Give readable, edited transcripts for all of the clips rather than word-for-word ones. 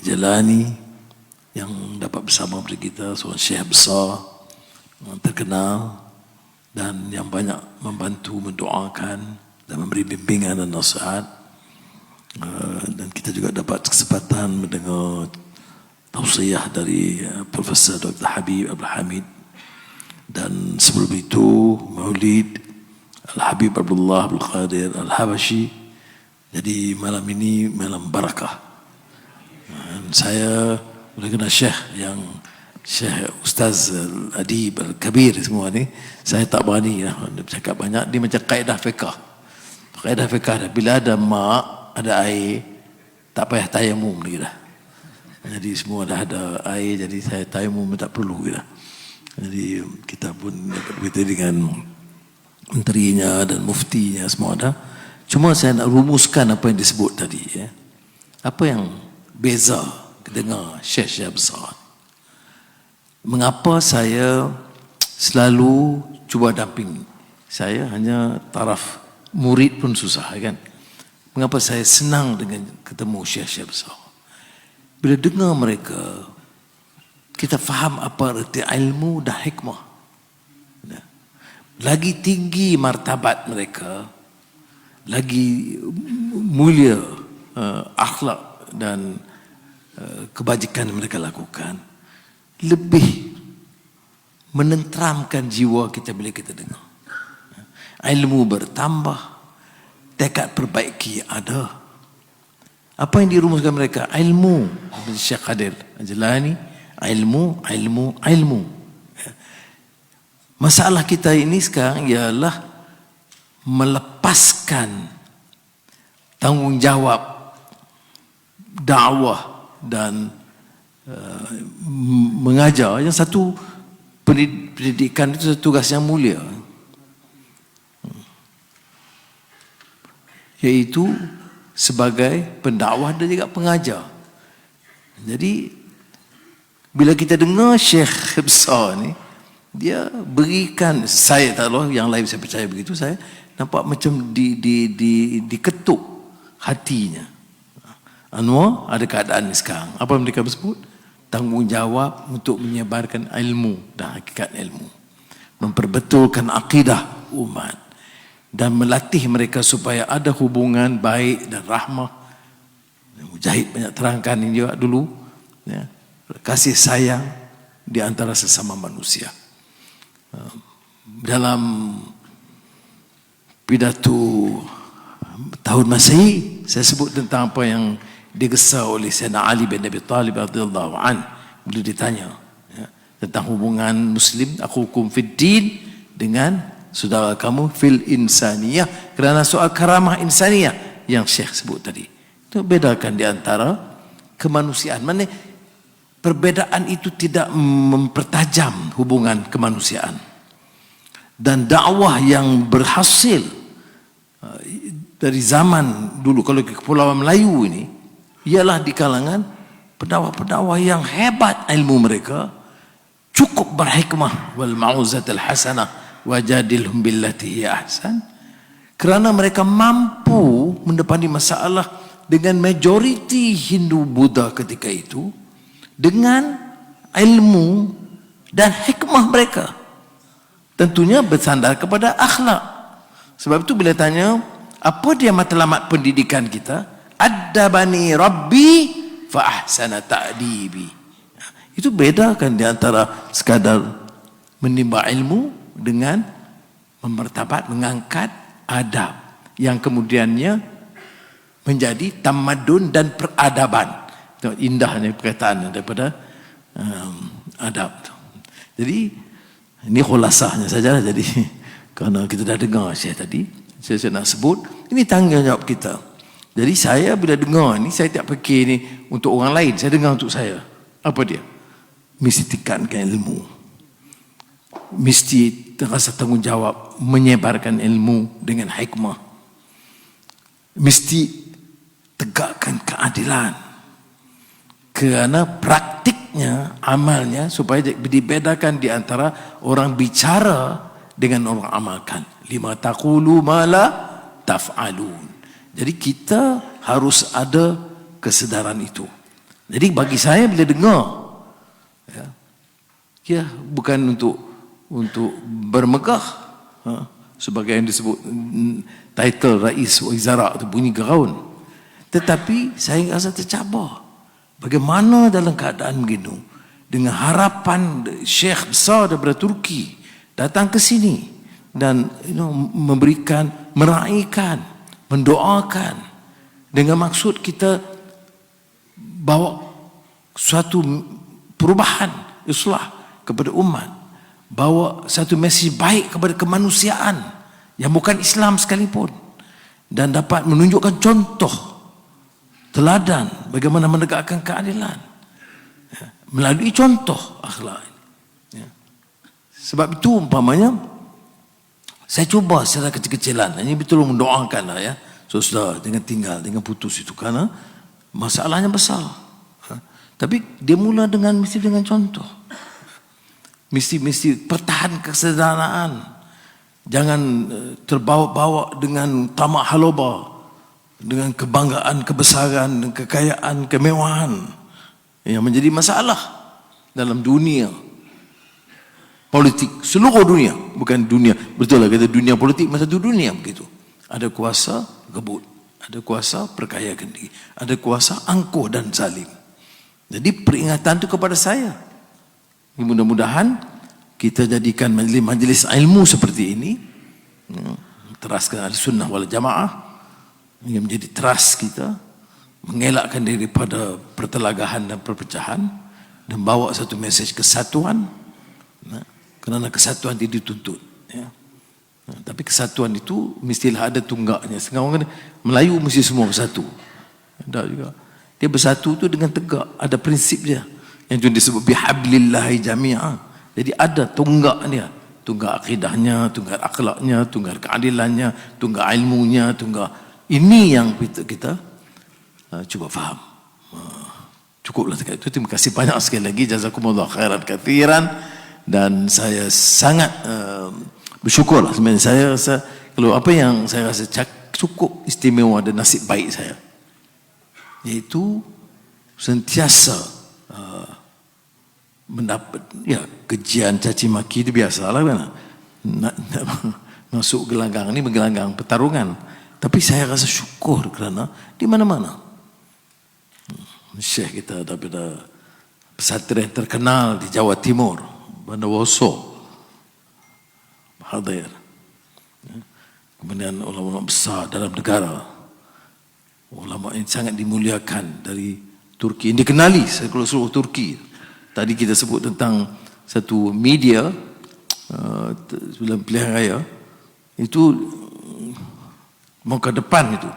Jalani yang dapat bersama kita, seorang syekh besar, terkenal dan yang banyak membantu mendoakan dan memberi bimbingan dan nasihat. Dan kita juga dapat kesempatan mendengar tausiah dari Profesor Dr. Habib Abdul Hamid, dan sebelum itu Maulid Al-Habib Abdullah Abdul Qadir Al-Habashi. Jadi malam ini malam barakah. Dan saya boleh kenal Syekh yang Syekh Ustaz Al-Adib Al-Kabir semua ni. Saya tak berani lah bercakap banyak. Dia macam kaedah fiqah. Kaedah fiqah dah, bila ada mak, ada air, tak payah tayamum lagi dah. Jadi semua dah ada air, jadi saya tayamum tak perlu dah. Jadi kita pun dapat berita dengan menterinya dan muftinya semua ada. Cuma saya nak rumuskan apa yang disebut tadi ya. Apa yang beza dengar syekh-syekh besar. Mengapa saya selalu cuba damping? Saya hanya taraf murid pun susah kan. Mengapa saya senang dengan ketemu syekh-syekh besar? Bila dengar mereka, kita faham apa erti ilmu dan hikmah. Lagi tinggi martabat mereka, lagi mulia akhlak dan kebajikan yang mereka lakukan, lebih menenteramkan jiwa kita bila kita dengar. Ilmu bertambah, tekad perbaiki ada. Apa yang dirumuskan mereka? Ilmu. Syekh Qadir Al-Jilani, ilmu. Masalah kita ini sekarang ialah melepaskan tanggungjawab dakwah dan mengajar. Yang satu, pendidikan itu satu tugas yang mulia, iaitu sebagai pendakwah dan juga pengajar. Jadi bila kita dengar syekh besar ni, dia berikan, saya tak tahu yang lain saya percaya begitu, saya nampak macam diketuk hatinya. Anwar ada keadaan ni sekarang. Apa mereka sebut? Tanggungjawab untuk menyebarkan ilmu dan hakikat ilmu, memperbetulkan akidah umat dan melatih mereka supaya ada hubungan baik dan rahmah. Mujahid banyak terangkan ini juga dulu ya, kasih sayang di antara sesama manusia. Dalam pidato tahun Masehi, saya sebut tentang apa yang digesah oleh Sayyidina Ali bin Abi Talib radhiyallahu an. Bila ditanya ya, tentang hubungan Muslim, akhukum fid din, dengan saudara kamu fil insaniyah, kerana soal karamah insaniyah yang Syekh sebut tadi. Itu bedakan di antara kemanusiaan. Mana perbedaan itu tidak mempertajam hubungan kemanusiaan. Dan dakwah yang berhasil dari zaman dulu, kalau ke Kepulauan Melayu ini, ialah di kalangan pendakwah-pendakwah yang hebat ilmu mereka, cukup berhikmah, wal mauzatul hasanah wajadilhum billati hiya ahsan, kerana mereka mampu mendepani masalah dengan majoriti Hindu Buddha ketika itu dengan ilmu dan hikmah mereka, tentunya bersandar kepada akhlak. Sebab itu bila tanya apa dia matlamat pendidikan kita, addabani rabbi fa ahsana ta'dibi. Itu bedakan di antara sekadar menimba ilmu dengan memartabat, mengangkat adab yang kemudiannya menjadi tamadun dan peradaban. Tengok indahnya perkataan daripada adab. Jadi ini khulasahnya sajalah. Jadi kerana kita dah dengar Syekh tadi, saya nak sebut ini tanggungjawab kita. Jadi saya bila dengar ni, saya tak fikir ni untuk orang lain, saya dengar untuk saya. Apa dia? Mesti tekankan ilmu, mesti terasa tanggungjawab menyebarkan ilmu dengan hikmah, mesti tegakkan keadilan, kerana praktiknya, amalnya, supaya dibedakan di antara orang bicara dengan orang amalkan. Lima taqulu ma la taf'alun. Jadi kita harus ada kesedaran itu. Jadi bagi saya bila dengar, ya bukan untuk bermegah, sebagai yang disebut title Rais Wizara itu bunyi geraun, tetapi saya rasa tercabar. Bagaimana dalam keadaan begitu, dengan harapan Syekh besar daripada Turki datang ke sini dan memberikan, meraihkan, mendoakan dengan maksud kita bawa suatu perubahan, islah kepada umat, bawa satu mesej baik kepada kemanusiaan yang bukan Islam sekalipun, dan dapat menunjukkan contoh teladan bagaimana menegakkan keadilan melalui contoh akhlak ini. Sebab itu umpamanya saya cuba secara kecil-kecilan, ini betul mendoakan lah ya, saudara jangan tinggal, jangan putus itu, karena masalahnya besar. Tapi dia mula mesti dengan contoh, mesti pertahan kesederhanaan, jangan terbawa-bawa dengan tamak haloba, dengan kebanggaan, kebesaran, kekayaan, kemewahan yang menjadi masalah dalam dunia politik, seluruh dunia, bukan dunia, betul lah kata dunia politik, masa satu dunia begitu. Ada kuasa gebut, ada kuasa perkayakan diri, ada kuasa angkuh dan zalim. Jadi peringatan itu kepada saya. Mudah-mudahan kita jadikan majlis ilmu seperti ini, teraskan al-sunnah wal jamaah, yang menjadi teras kita, mengelakkan daripada pertelagahan dan perpecahan, dan bawa satu mesej kesatuan, kerana kesatuan itu dituntut ya. Tapi kesatuan itu mestilah ada tunggaknya. Setengah orang Melayu mesti semua bersatu, ada juga dia bersatu tu dengan tegak, ada prinsip dia yang itu disebut bihablillahi jami'ah. Jadi ada tunggak dia, tunggak akidahnya, tunggak akhlaknya, tunggak keadilannya, tunggak ilmunya, tunggak ini yang kita cuba faham. Cukuplah dekat itu. Terima kasih banyak sekali lagi, jazakumullah khairan kathiran, dan saya sangat bersyukur lah. Sebenarnya saya rasa kalau apa yang saya rasa cukup istimewa dan nasib baik saya, iaitu sentiasa mendapat kejian caci maki itu biasalah kan. Nak masuk gelanggang ni menggelanggang pertarungan. Tapi saya rasa syukur kerana di mana-mana Syekh kita daripada pesantren terkenal di Jawa Timur, Bondowoso hadir, kemudian ulama besar dalam negara, ulama yang sangat dimuliakan dari Turki, yang dikenali seluruh Turki. Tadi kita sebut tentang satu media sebelum pilihan raya itu, mau ke depan itu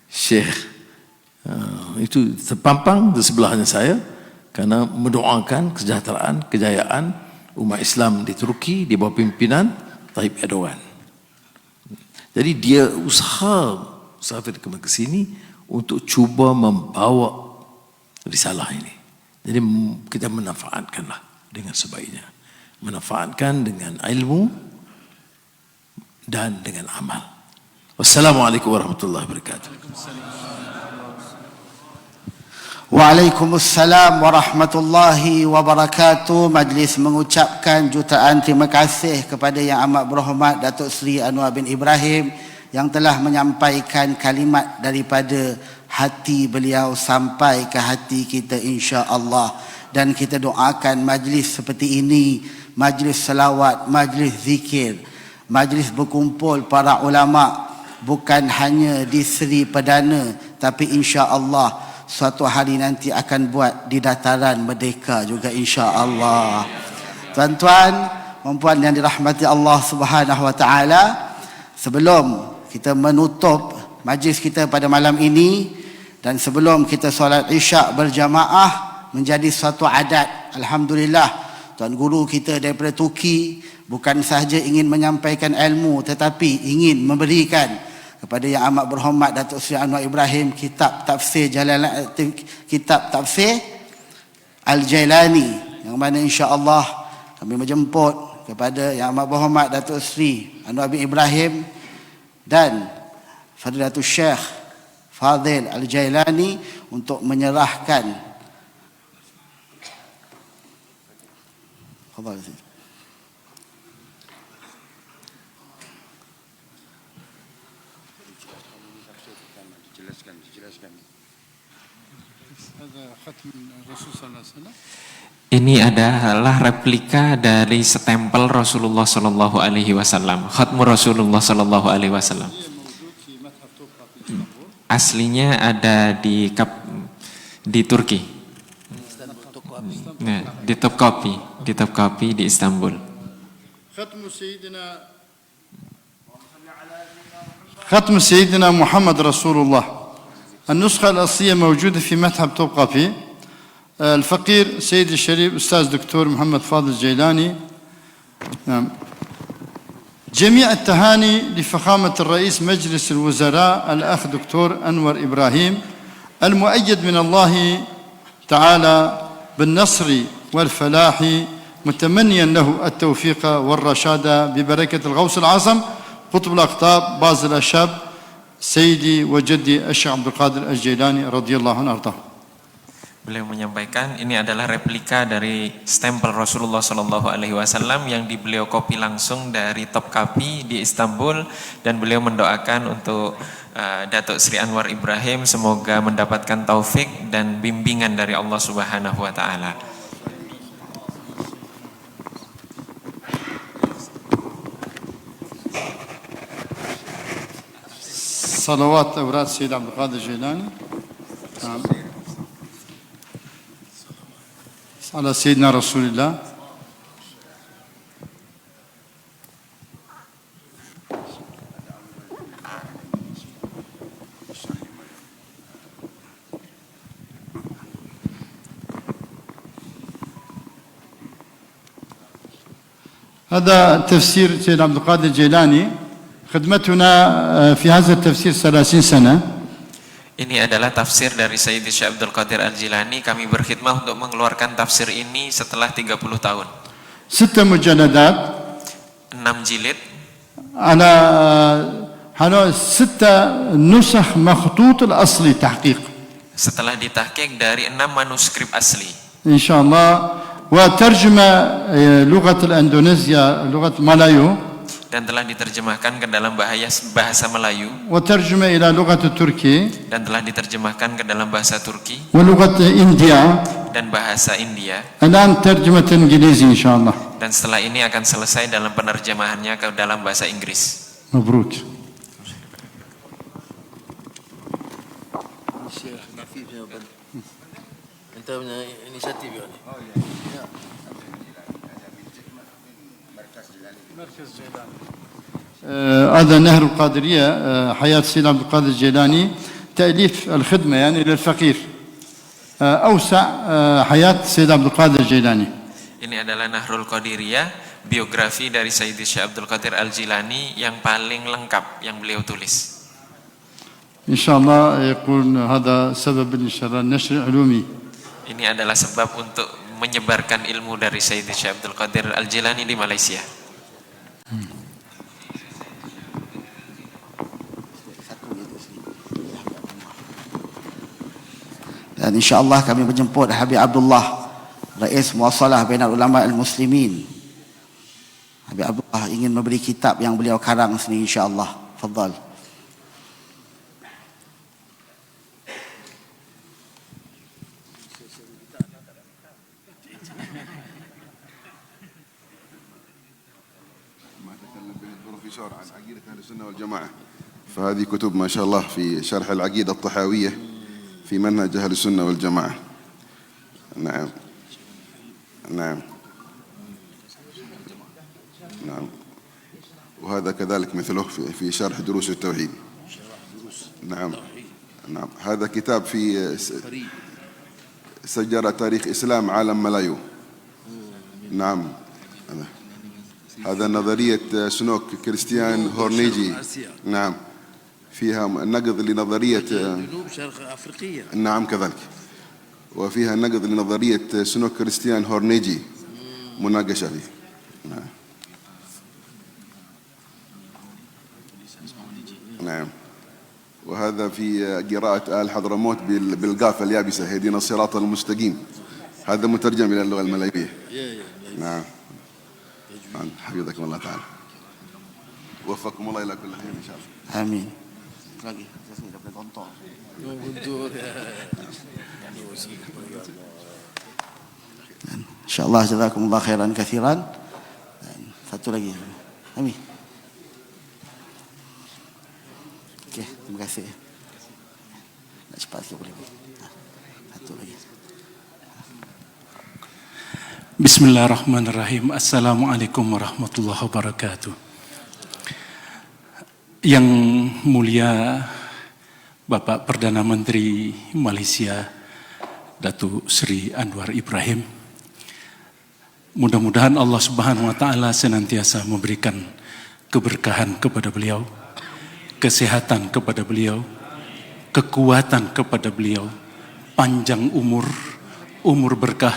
Syekh itu terpampang di sebelahnya saya karena mendoakan kesejahteraan, kejayaan umat Islam di Turki di bawah pimpinan Tayyip Erdogan. Jadi dia usaha ke sini untuk cuba membawa risalah ini. Jadi kita memanfaatkanlah dengan sebaiknya, memanfaatkan dengan ilmu dan dengan amal. Wassalamualaikum warahmatullahi wabarakatuh. Waalaikumsalam warahmatullahi wabarakatuh. Majlis mengucapkan jutaan terima kasih kepada Yang Amat Berhormat Datuk Seri Anwar bin Ibrahim yang telah menyampaikan kalimat daripada hati beliau sampai ke hati kita insya-Allah. Dan kita doakan majlis seperti ini, majlis selawat, majlis zikir, majlis berkumpul para ulama, bukan hanya di Seri Perdana, tapi insya-Allah suatu hari nanti akan buat di dataran merdeka juga insya-Allah. Tuan-tuan, puan-puan yang dirahmati Allah Subhanahu wa taala, sebelum kita menutup majlis kita pada malam ini dan sebelum kita solat Isyak berjamaah menjadi suatu adat, alhamdulillah tuan guru kita daripada Turki bukan sahaja ingin menyampaikan ilmu tetapi ingin memberikan kepada Yang Amat Berhormat Datuk Seri Anwar Ibrahim kitab tafsir Al-Jailani, yang mana insya-Allah kami menjemput kepada Yang Amat Berhormat Datuk Seri Anwar bin Ibrahim dan Fadilatul Syekh Fadil Al-Jailani untuk menyerahkan Ini adalah replika dari stempel Rasulullah Shallallahu Alaihi Wasallam, Khatmu Rasulullah Shallallahu Alaihi Wasallam. Aslinya ada di Turki, nah, di Topkapi di Istanbul. ختم سيدنا محمد رسول الله. النسخة الأصلية موجودة في متحف توقفي. الفقير سيد الشريف أستاذ دكتور محمد فاضل الجيلاني. نعم. جميع التهاني لفخامة الرئيس مجلس الوزراء الأخ دكتور أنور إبراهيم المؤيد من الله تعالى بالنصر والفلاح، متمنيا له التوفيق والرشاد ببركة الغوث العظم قطب الأقطاب باز الأشاب سيدي وجدي الشيخ عبد القادر الجيلاني رضي الله عنه أرضاه. Beliau menyampaikan ini adalah replika dari stempel Rasulullah Shallallahu Alaihi Wasallam yang beliau kopi langsung dari Topkapi di Istanbul, dan beliau mendoakan untuk Datuk Sri Anwar Ibrahim semoga mendapatkan taufik dan bimbingan dari Allah Subhanahu Wa Taala. صلوات أوراد سيد عبد القادر الجيلاني على سيدنا رسول الله. هذا تفسير سيد عبد القادر الجيلاني. خدمتنا في هذا التفسير 30 سنة. Ini adalah tafsir dari Sayyidi Syekh Abdul Qadir Al-Jilani. Kami berkhidmah untuk mengeluarkan tafsir ini setelah 30 tahun. 6 مجلدات 6 jilid على 6 نسخ مخطوط الأصلي تحقيق setelah ditahqiq dari 6 manuskrip asli. إن شاء الله. وترجمة لغة الأندونيسيا لغة مالايو، Dan telah diterjemahkan ke dalam bahasa Melayu, وترجمة إلى لغة التركي dan telah diterjemahkan ke dalam bahasa Turki ولغة إنديا. dan bahasa India. الآن ترجمة إنجليزي إن شاء الله. Dan setelah ini akan selesai dalam penerjemahannya ke dalam bahasa Inggris. مبروك. Kita punya inisiatif ya. هذا نهر القادرية حياة سيد عبد القادر الجيلاني، تأليف الخدمة يعني للفقير، أوسع حياة سيد عبد القادر الجيلاني. Ini adalah Nahrul Qadiriyah, biografi dari Sayyidi Syekh Abdul Qadir Al-Jilani yang paling lengkap yang beliau tulis. إن شاء الله يكون هذا سبب إن شاء الله نشر علومي. Ini adalah sebab untuk menyebarkan ilmu dari Sayyidi Syekh Abdul Qadir Al-Jilani di Malaysia. Dan insya-Allah kami menjemput Habib Abdullah, Rais Muassalah Bainal Ulama Al-Muslimin. Habib Abdullah ingin memberi kitab yang beliau karang sini insya-Allah. Fadhal. البروفيسور عن عقيدة أهل السنة والجماعة، فهذه كتب ما شاء الله في شرح العقيدة الطحاوية في منهج أهل السنة والجماعة. نعم نعم نعم. وهذا كذلك مثله في شرح دروس التوحيد. نعم نعم. هذا كتاب في سجل تاريخ إسلام عالم ملايو. نعم. هذا نظرية سنوك كريستيان هورنيجي. نعم. فيها نقد لنظرية جنوب شرق أفريقيا. نعم كذلك. وفيها نقد لنظرية سنوك كريستيان هورنيجي، مناقشة فيه. نعم. نعم. وهذا في قراءة آل حضرموت بالقافة اليابسة هدينا الصراط المستقيم. هذا مترجم إلى اللغة الملايبية. نعم. حفظكم الله تعالى. وفقكم الله إلى كل خير إن شاء الله. Amin. Lagi, saya dapat tonton. InsyaAllah jazakumullah khairan kathiran. Dan satu lagi. Amin. Okey, terima kasih. Nak cepat sikit boleh. Satu lagi. Bismillahirrahmanirrahim. Assalamualaikum warahmatullahi wabarakatuh. Yang mulia Bapak Perdana Menteri Malaysia Datuk Seri Anwar Ibrahim, mudah-mudahan Allah Subhanahu wa taala senantiasa memberikan keberkahan kepada beliau, kesehatan kepada beliau, kekuatan kepada beliau, panjang umur, umur berkah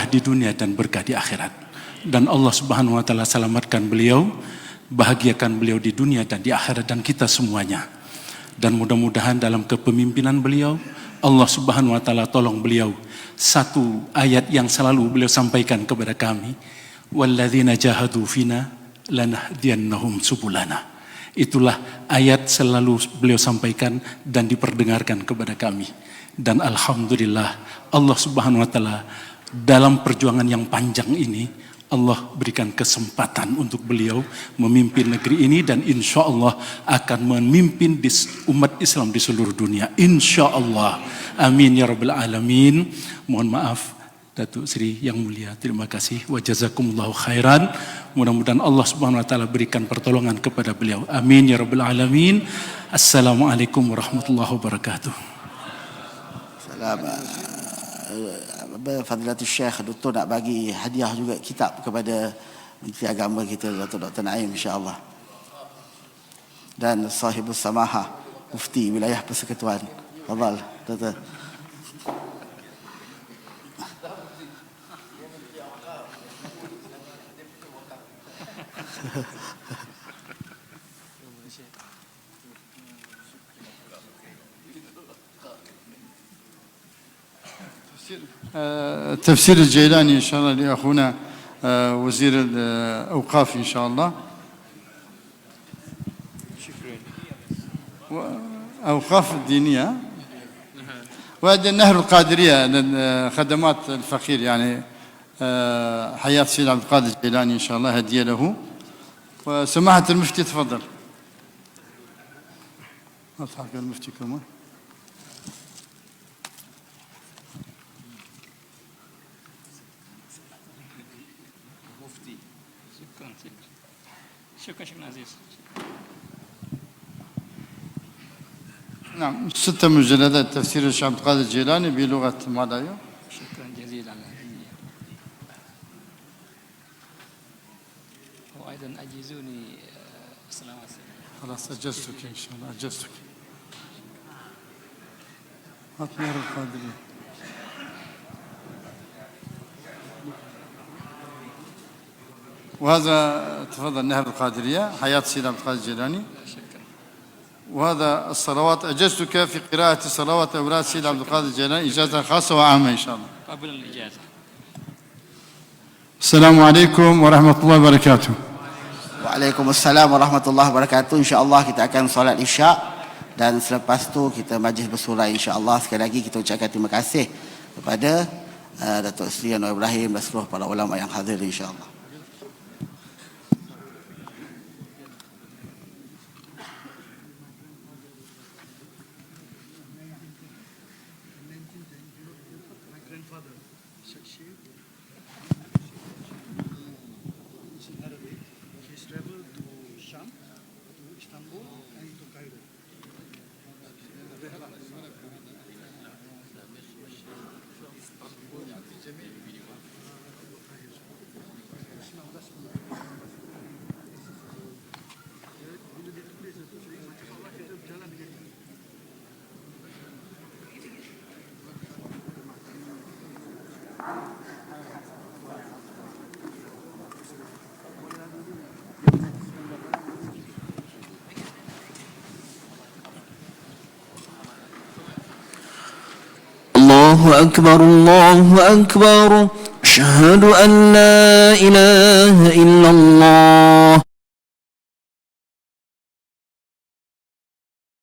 di dunia dan berkah di akhirat. Dan Allah Subhanahu wa taala selamatkan beliau, bahagiakan beliau di dunia dan di akhirat dan kita semuanya. Dan mudah-mudahan dalam kepemimpinan beliau, Allah Subhanahu wa taala tolong beliau. Satu ayat yang selalu beliau sampaikan kepada kami, walladzina jahadu fina lanahdiyannahum subulana. Itulah ayat selalu beliau sampaikan dan diperdengarkan kepada kami. Dan alhamdulillah Allah Subhanahu wa taala dalam perjuangan yang panjang ini Allah berikan kesempatan untuk beliau memimpin negeri ini dan insya Allah akan memimpin umat Islam di seluruh dunia. Insya Allah. Amin ya rabbal alamin. Mohon maaf Datuk Seri yang mulia. Terima kasih. Wa jazakumullahu khairan. Mudah-mudahan Allah Subhanahu wa taala berikan pertolongan kepada beliau. Amin ya rabbal alamin. Assalamualaikum warahmatullahi wabarakatuh. Selamat. Fadilatul Syekh Doktor nak bagi hadiah juga kitab kepada Menteri Agama kita Datuk Dr. Naim insya-Allah. Dan sahibus samaha Mufti Wilayah Persekutuan. Fadal Doktor. تفسير الجيلاني إن شاء الله لأخونا وزير الأوقاف إن شاء الله. أوقاف الدينية. وهذا النهر القادرية خدمات الفقير يعني حياة سيد عبد القادر الجيلاني إن شاء الله هدية له. وسماحة المفتي تفضل. أضحك المفتي كمان. شكرا شكرا عزيز. نعم 6 مجلدات تفسير الشيخ عبد القادر الجيلاني بلغة مالايو. شكرا جزيلا. وأيضا أجيزوني السلام عليكم. خلاص أجزتك إن شاء الله أجزتك. أطير القادرية. وهذا تفضل نهر القادرية حياة سيد عبد القادر الجيلاني. وهذا الصلوات أجزتك في قراءة صلوات أوراد سيد عبد القادر الجيلاني إجازة خاصة وعامة إن شاء الله. قبل الإجازة. السلام عليكم ورحمة الله وبركاته. Waalaikumsalam warahmatullahi wabarakatuh. InsyaAllah kita akan solat isyak dan selepas tu kita majlis bersurah insyaAllah. Sekali lagi kita ucapkan terima kasih kepada Datuk Seri Anwar Ibrahim dan seluruh para ulama yang hadir insyaAllah. الله أكبر الله أكبر أشهد أن لا إله إلا الله